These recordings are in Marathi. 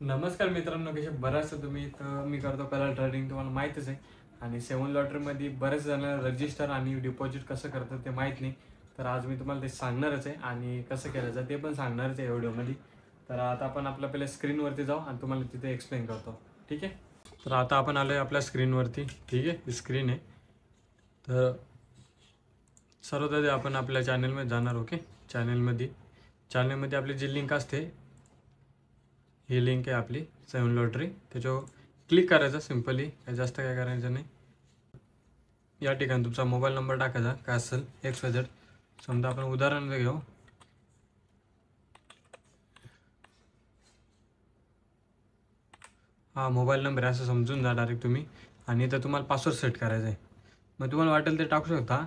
नमस्कार मित्रांनो, कसे बऱ्याच तुम्ही तर मी करतो कलर ट्रेडिंग, तुम्हाला माहीतच आहे. आणि सेवन लॉटरीमध्ये बरेच जण रजिस्टर आणि डिपॉझिट कसं करतात ते माहीत नाही. तर आज मी तुम्हाला ते सांगणारच आहे आणि कसं करायचं ते पण सांगणारच आहे व्हिडिओमध्ये. तर आता आपण आपल्या पहिल्या स्क्रीनवरती जाऊ आणि तुम्हाला तिथे एक्सप्लेन करतो. ठीक आहे. तर आता आपण आलो आहे आपल्या स्क्रीनवरती. ठीक आहे, ही स्क्रीन आहे. तर सर्वप्रथम आपण आपल्या चॅनलमध्ये जाणार. ओके, चॅनलमध्ये आपली जी लिंक असते, ही लिंक आहे आपली सेवन लॉटरी. त्याच्यावर क्लिक करायचं सिम्पली, काही जास्त काय करायचं नाही. या ठिकाणी तुमचा मोबाईल नंबर टाकायचा, काय असेल XYZ. समजा आपण उदाहरण घेऊ, हा मोबाईल नंबर आहे असं समजून जा डायरेक्ट तुम्ही. आणि इथं तुम्हाला पासवर्ड सेट करायचा आहे. मग तुम्हाला वाटेल ते टाकू शकता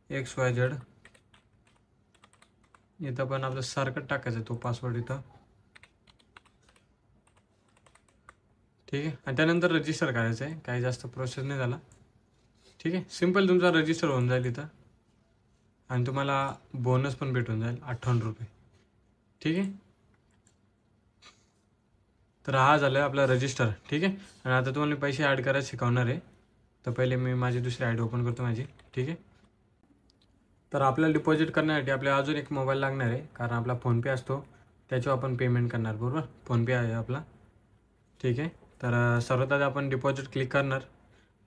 XYZ. इथं पण आपलं सारखं टाकायचं तो पासवर्ड इथं. ठीक आहे. आणि त्यानंतर रजिस्टर करायचं आहे, काही जास्त प्रोसेस नाही झाला. ठीक आहे, सिम्पल तुमचा रजिस्टर होऊन जाईल इथं. आणि तुम्हाला बोनस पण भेटून जाईल 58 रुपये. ठीक आहे. तर हा झाला आहे आपला रजिस्टर. ठीक आहे. आणि आता तुम्हाला पैसे ॲड करायला शिकवणार आहे. तर पहिले मी माझी दुसरी आय डी ओपन करतो माझी. ठीक आहे. तर आपल्याला डिपॉझिट करण्यासाठी आपल्याला अजून एक मोबाईल लागणार आहे, कारण आपला फोनपे असतो त्याच्यावर आपण पेमेंट करणार, बरोबर. फोनपे आहे आपला. ठीक आहे. तर सर्वात आधी आपण डिपॉझिट क्लिक करणार.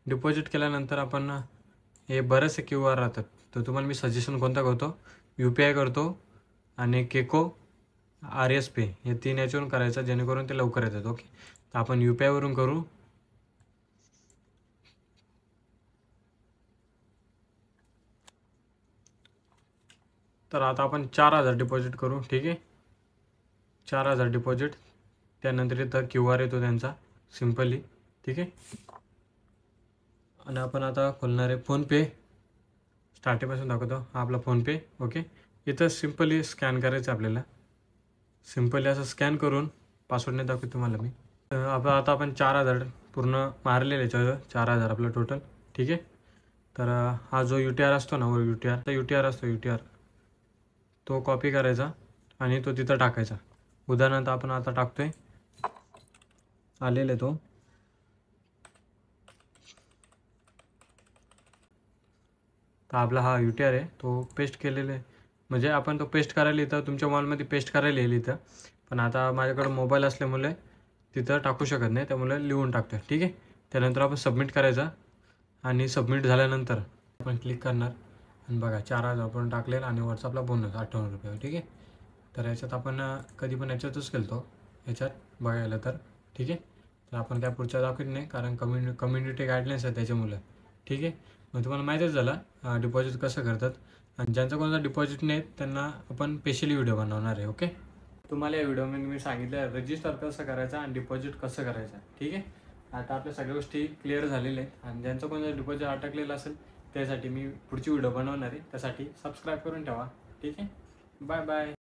डिपॉझिट केल्यानंतर आपण हे बरेचसे QR राहतात. तर तुम्हाला मी सजेशन कोणता करतो, UPI करतो आणि केको RS पे, हे 3 याच्यावरून करायचं जेणेकरून ते लवकर येतात. ओके, तर आपण UPI वरून करू. तर आता आपण 4000 डिपॉझिट करू. ठीक आहे, 4000 डिपॉझिट. त्यानंतर इथं QR येतो त्यांचा सिम्पली. ठीक आहे. आणि आपण आता खोलणार आहे फोनपे. स्टार्टिंगपासून दाखवतो, हा आपला फोनपे. ओके, इथं सिम्पली स्कॅन करायचं आपल्याला. सिम्पली असं स्कॅन करून पासवर्डने दाखवतो तुम्हाला मी. आता आपण 4000 पूर्ण मारलेले याच्यावर, 4000 आपलं टोटल. ठीक आहे. तर हा जो UTR असतो ना, वर UTR असतो, UTR तो कॉपी करायचा आणि तो तिथं टाकायचा. उदाहरणार्थ आपण आता टाकतोय, आलेले तो. तर आपला हा UTR आहे, तो पेस्ट केलेला आहे. म्हणजे आपण तो पेस्ट करायला इथं तुमच्या मॉलमध्ये पेस्ट करायला येईल इथं. पण आता माझ्याकडं मोबाईल असल्यामुळे तिथं टाकू शकत नाही, त्यामुळे लिहून टाकतो. ठीक आहे. त्यानंतर आपण सबमिट करायचं आणि सबमिट झाल्यानंतर आपण क्लिक करणार. आणि बघा 4000 आपण टाकलेलं आणि व्हॉट्सअपला बोनस 58 रुपये. ठीक आहे. तर याच्यात आपण कधी पण याच्यातच केलतो, याच्यात बघायला तर. ठीक आहे. तर आपण काय पुढच्या दाखवत नाही, कारण कम्युनिटी गाईडलाईन्स आहे त्याच्यामुळे. ठीक आहे. मग तुम्हाला माहीतच झालं डिपॉझिट कसं करतात. आणि ज्यांचं कोणाचं डिपॉझिट नाही त्यांना आपण स्पेशली व्हिडिओ बनवणार आहे. ओके, तुम्हाला या व्हिडिओमध्ये मी सांगितलं रजिस्टर कसं करायचं आणि डिपॉझिट कसं करायचं. ठीक आहे. आता आपल्या सगळ्या गोष्टी क्लिअर झालेल्या आहेत. आणि ज्यांचं कोणाचं डिपॉझिट अटकलेलं असेल त्यासाठी मी पुढची व्हिडिओ बनवणार आहे, त्यासाठी सबस्क्राईब करून ठेवा. ठीक आहे. Bye bye.